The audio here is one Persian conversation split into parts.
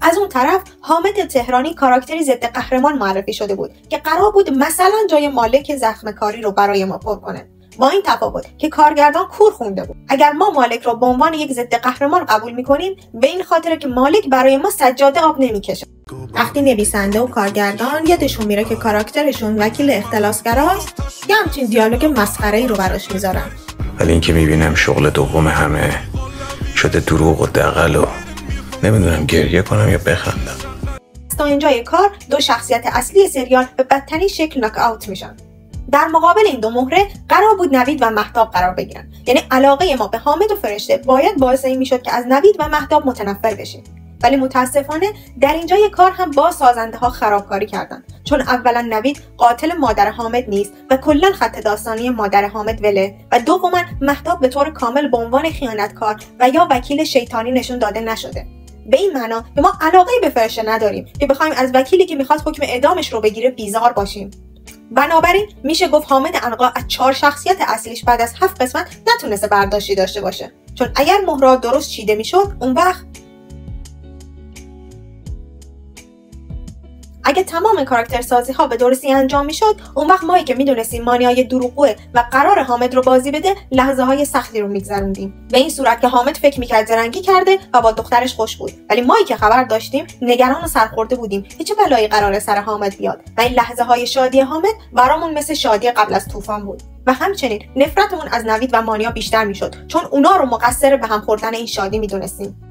از اون طرف حامد تهرانی کاراکتری ضد قهرمان معرفی شده بود که قرار بود مثلا جای مالک زخمکاری رو برای ما پر کنه. با این تفاوت که کارگردان کور خونده بود. اگر ما مالک رو به عنوان یک ضد قهرمان قبول می‌کنیم، به این خاطر که مالک برای ما سجاده آب نمی‌کشه. وقتی نویسنده و کارگردان یادشون میره که کاراکترشون وکیل اختلاسگراست، یه همچین دیالوگ مسخره‌ای رو براش میذارن. ولی این که میبینم شغل دوم همه شده دروغ و دغل و نمیدونم گریه کنم یا بخندم. تا اینجای کار دو شخصیت اصلی سریال به بدترین شکل ناک اوت میشن. در مقابل این دو مهره قرار بود نوید و مهتاب قرار بگیرن. یعنی علاقه ما به حامد و فرشته باید باعث این میشد که از نوید و مهتاب متنفر بشیم. ولی متاسفانه در اینجای کار هم با سازنده ها خرابکاری کردن، چون اولا نوید قاتل مادر حامد نیست و کلا خط داستانی مادر حامد وله، و دوما مهتاب به طور کامل به عنوان خیانتکار و یا وکیل شیطانی نشون داده نشده. به این معنا که ما علاقه به فرشته نداریم که بخوایم از وکیلی که میخواد حکم اعدامش رو بگیره بیزار باشیم. بنابراین میشه گفت حامد عنقا از 4 شخصیت اصلیش بعد از 7 قسمت نتونسته برداشتی داشته باشه، چون اگر مهرها درست چیده میشد اون وقت اگه تمام کاراکتر سازی ها به درستی انجام میشد، اون وقت مایی که میدونستیم مانیای دروغگوه و قرار حامد رو بازی بده، لحظه های سختی رو میگذروندیم. به این صورت که حامد فکر میکرد زرنگی کرده و با دخترش خوش بود، ولی مایی که خبر داشتیم نگران و سرخورده بودیم که چه بلایی قراره سر حامد بیاد، و این لحظه های شادی حامد برامون مثل شادی قبل از طوفان بود. و همچنین نفرتمون از نوید و مانیا بیشتر میشد، چون اونا رو مقصر به هم خوردن این شادی میدونستیم.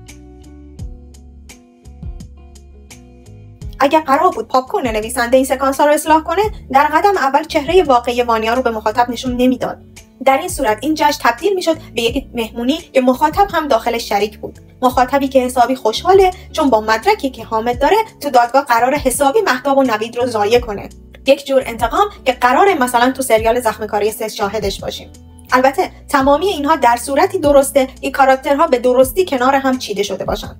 اگر قرار بود پاپکورن نویسنده این سکانس ها رو اصلاح کنه، در قدم اول چهره واقعی وانیا رو به مخاطب نشون نمیداد. در این صورت این جشن تبدیل میشد به یک مهمونی که مخاطب هم داخل شریک بود. مخاطبی که حسابی خوشحاله چون با مدرکی که حامد داره تو دادگاه قرار حسابی مهتاب و نوید رو ضایع کنه. یک جور انتقام که قراره مثلا تو سریال زخمکاری 3 شاهدش باشیم. البته تمامی اینها در صورتی درسته که کاراکترها به درستی کنار هم چیده شده باشن.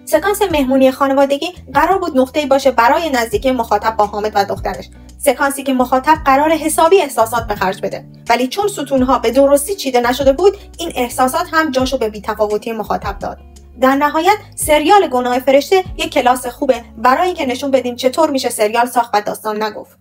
سکانس مهمونی خانوادگی قرار بود نقطه‌ای باشه برای نزدیکی مخاطب با حامد و دخترش. سکانسی که مخاطب قرار حسابی احساسات به خرج بده، ولی چون ستونها به درستی چیده نشده بود، این احساسات هم جاشو به بی‌تفاوتی مخاطب داد. در نهایت سریال گناه فرشته یک کلاس خوبه برای اینکه نشون بدیم چطور میشه سریال ساخت و داستان نگفت.